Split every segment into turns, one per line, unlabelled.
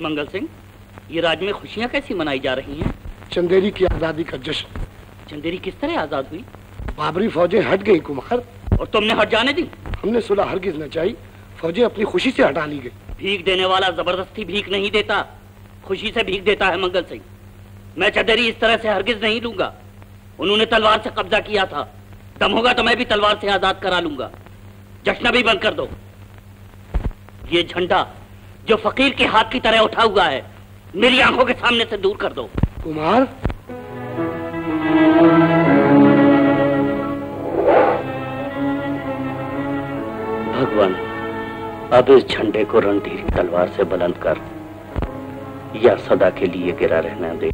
मंगल सिंह, ये राज में खुशियां कैसी मनाई जा रही हैं?
चंदेरी की आजादी का जश्न।
चंदेरी किस तरह आजाद हुई?
बाबरी फौजें हट गई कुमार।
और तुमने हट जाने दी?
हमने सुलह हरगिज न चाही, फौजें अपनी खुशी से हटा ली गई।
भीख देने वाला जबरदस्ती भीख नहीं देता, खुशी से भीख देता है मंगल सिंह। मैं चंदेरी इस तरह से हरगिज नहीं लूंगा। उन्होंने तलवार से कब्जा किया था, दम होगा तो मैं भी तलवार से आजाद करा लूंगा। जश्न भी बंद कर दो। ये झंडा जो फकीर के हाथ की तरह उठा हुआ है, मेरी आंखों के सामने से दूर कर दो।
कुमार,
भगवान, अब इस झंडे को रणधीर की तलवार से बुलंद कर या सदा के लिए गिरा रहना दे।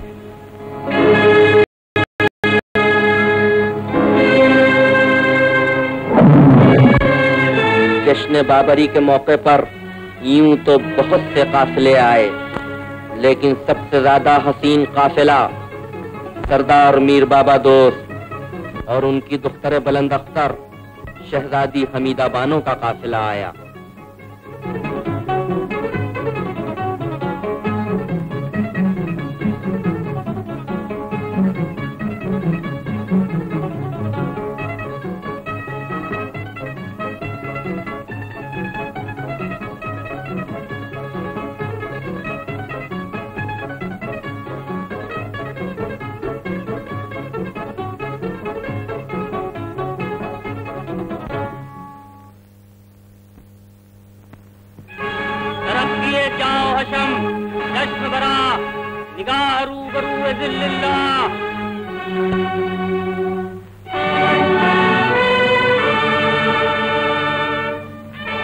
जश्न बाबरी के मौके पर यूं तो बहुत से काफिले आए, लेकिन सबसे ज्यादा हसीन काफिला सरदार मीर बाबा दोस्त और उनकी दुख्तर बुलंद अख्तर शहजादी हमीदा बानो का काफिला आया।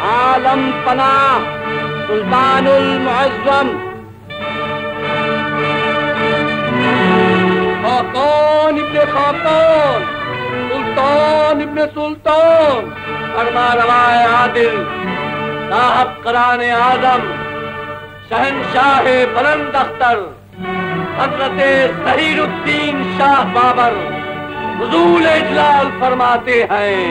आलम पनाह सुल्तानुल मुअज़्ज़म खाकान इब्ने खाकान सुल्तान इब्ने सुल्तान फरमानवाए आदिल साहब कराने आजम शहनशाह बुलंद अख्तर हज़रत ज़हीरुद्दीन शाह बाबर हुज़ूर इजलाल फरमाते हैं।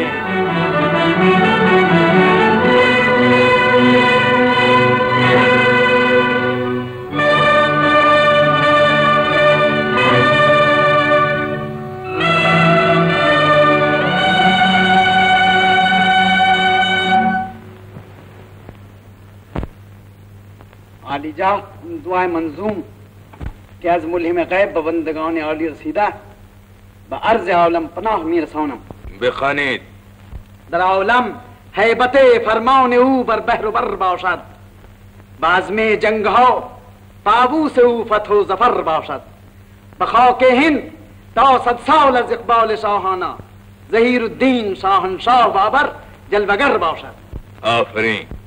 आलिजा दुआए मंजूम के आज मुल्हिम गैब बबंदगान आली रसीदा बअर्ज़ आलम पनाह मीर सोनम
बेखानीद
दर आलम हैबते फरमान ऊ बर बहर बर बाशद बाज में जंग हो पाबू से ऊ फतो जफर बाशद बखाओ के हिंद तो सदसाल इकबाल शाहाना ज़हीरुद्दीन शाहनशाह बाबर जलवगर बाशद।
आफरीन।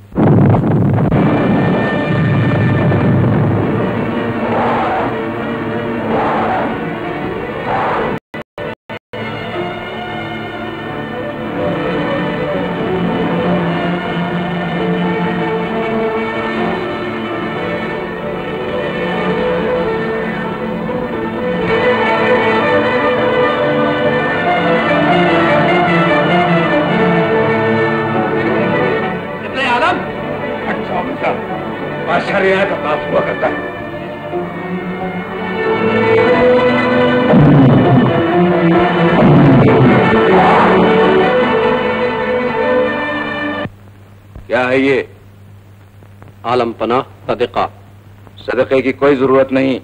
क्या है ये?
आलम पनाह सदका।
सदक़े की कोई जरूरत नहीं।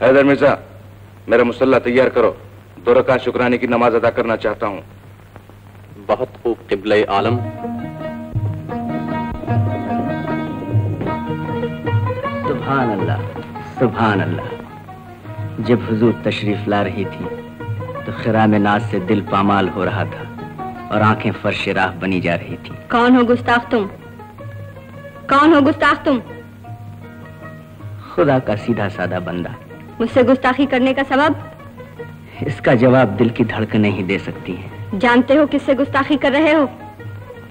हैदर मिर्जा, मेरा मुसल्ला तैयार करो, 2 रकात शुक्राने की नमाज अदा करना चाहता हूँ।
बहुत खूब क़िबले आलम।
सुभान अल्लाह, सुभान अल्लाह। जब हुजूर तशरीफ ला रही थी तो खिराम नाज से दिल पामाल हो रहा था और आंखें फर्श राह बनी जा रही थी।
कौन हो गुस्ताख तुम? कौन हो गुस्ताख तुम?
खुदा का सीधा साधा बंदा।
मुझसे गुस्ताखी करने का सबब?
इसका जवाब दिल की धड़कनें ही दे सकती हैं।
जानते हो किससे गुस्ताखी कर रहे हो?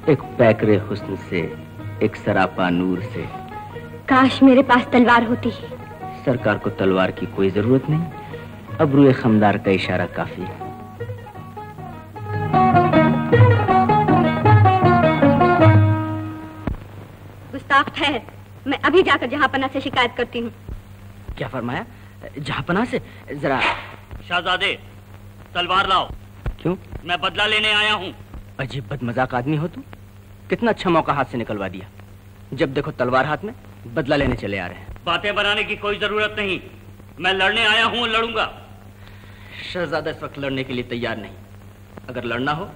एक पैकरे हुस्न से, एक सरापा नूर से।
काश मेरे पास तलवार होती।
सरकार को तलवार की कोई जरूरत नहीं, अबरूए खमदार का इशारा काफी है।
इस्साक ठहर, मैं अभी जाकर जहांपना से शिकायत करती हूँ।
क्या फरमाया? जहांपना से? जरा।
शहजादे तलवार लाओ।
क्यों?
मैं बदला लेने आया हूँ।
अजीब बदमजाक आदमी हो तुम। कितना अच्छा मौका हाथ से निकलवा दिया। जब देखो तलवार हाथ में, बदला लेने चले आ रहे हैं।
बातें बनाने की कोई जरूरत नहीं, मैं लड़ने आया हूँ और लड़ूंगा।
शहजादा इस वक्त लड़ने के लिए तैयार नहीं। अगर लड़ना हो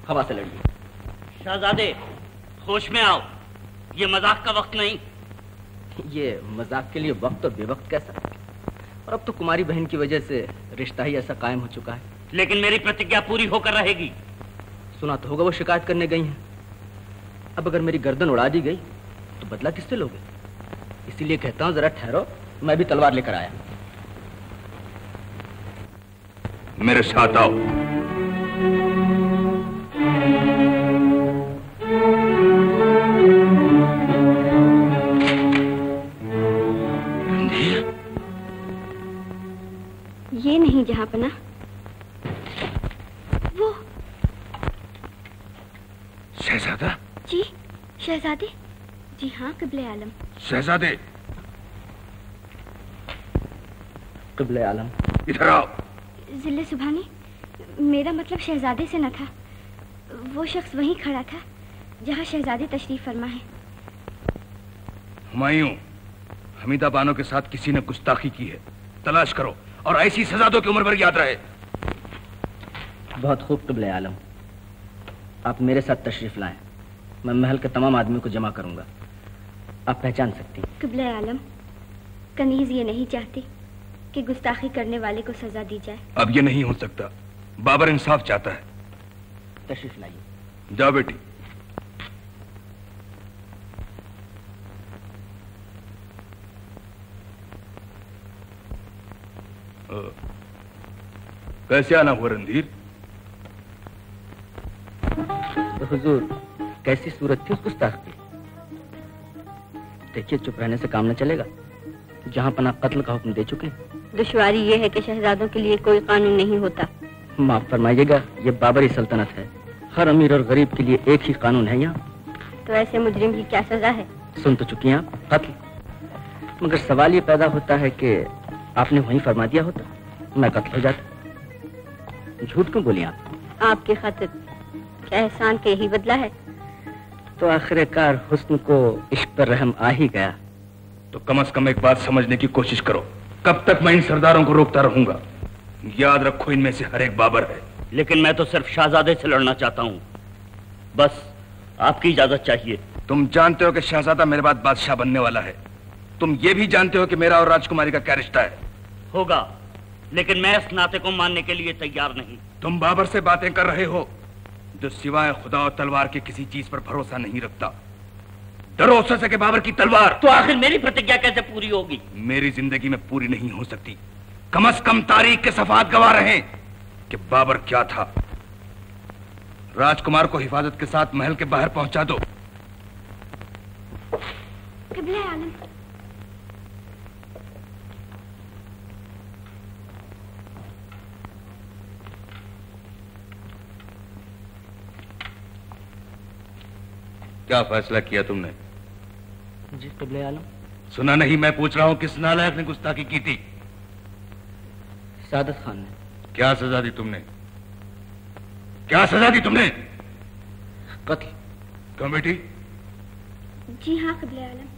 हवा से लड़िए।
शहजादे होश में आओ, ये मजाक का वक्त नहीं।
ये मजाक के लिए वक्त और बेवक्त कैसा? और अब तो कुमारी बहन की वजह से रिश्ता ही ऐसा कायम हो चुका है।
लेकिन मेरी प्रतिज्ञा पूरी होकर रहेगी।
सुना तो होगा वो शिकायत करने गई हैं। अब अगर मेरी गर्दन उड़ा दी गई तो बदला किससे लोगे? इसीलिए कहता हूँ जरा ठहरो, मैं भी तलवार लेकर आया।
मेरे साथ आओ।
ये नहीं जहांपना, वो।
शहजादा?
जी शहजादे। जी हाँ क़िबले आलम।
शहजादे
क़िबले आलम।
इधर आओ।
जिले सुभानी, मेरा मतलब शहजादे से न था। वो शख्स वहीं खड़ा था जहाँ शहजादे तशरीफ फरमा है।
हुमायूं, हमीदा बानो के साथ किसी ने गुस्ताखी की है, तलाश करो और ऐसी सजा दो कि उम्र भर याद रहे।
बहुत खूब क़िबले आलम, आप मेरे साथ तशरीफ लाएं। मैं महल के तमाम आदमियों को जमा करूंगा। आप पहचान सकती हैं।
क़िबले आलम, कनीज ये नहीं चाहती कि गुस्ताखी करने वाले को सजा दी जाए।
अब ये नहीं हो सकता। बाबर इंसाफ चाहता है।
तशरीफ लाइए।
जाओ बेटी। कैसे आना हुआ रणधीर?
हुजूर, कैसी सूरत थी उस गुस्ताख की? देखिए, चुप रहने से काम न चलेगा। जहां पना कत्ल का हुक्म दे चुके हैं।
दुश्वारी ये है कि शहजादों के लिए कोई कानून नहीं होता।
माफ फरमाइएगा, ये बाबरी सल्तनत है। हर अमीर और गरीब के लिए एक ही कानून है यहाँ।
तो ऐसे मुजरिम की क्या सजा है?
सुन तो चुकी हैं आप, कत्ल। मगर सवाल ये पैदा होता है कि आपने वहीं फरमा दिया होता, मैं कत्ल हो जाता। झूठ क्यों बोली आप?
आपके खातिर क्या एहसान के यही बदला है?
तो आखिरकार हुस्न को इश्क पर रहम आ ही गया।
तो कम से कम एक बात समझने की कोशिश करो। कब तक मैं इन सरदारों को रोकता रहूंगा? याद रखो, इनमें से हर एक बाबर है।
लेकिन मैं तो सिर्फ शहजादे से लड़ना चाहता हूँ। बस आपकी इजाजत चाहिए।
तुम जानते हो कि शहजादा मेरे बाद बादशाह बनने वाला है। तुम ये भी जानते हो कि मेरा और राजकुमारी का क्या रिश्ता है।
होगा, लेकिन मैं इस नाते को मानने के लिए तैयार नहीं।
तुम बाबर से बातें कर रहे हो जो सिवाय खुदा और तलवार के किसी चीज पर भरोसा नहीं रखता। डरो उससे सके बाबर की तलवार।
तो आखिर मेरी प्रतिज्ञा कैसे पूरी होगी?
मेरी जिंदगी में पूरी नहीं हो सकती। कम से कम तारीख के सफात गवाह रहे कि बाबर क्या था। राजकुमार को हिफाजत के साथ महल के बाहर पहुंचा दो।
क़िबले आलम।
क्या फैसला किया तुमने?
जी क़िबले आलम।
सुना नहीं? मैं पूछ रहा हूं किस नालायक ने गुस्ताखी की थी?
सादत खान ने।
क्या सजा दी तुमने? क्या सजा दी तुमने?
कत्ल।
क्यों बेटी?
जी हाँ क़िबले आलम।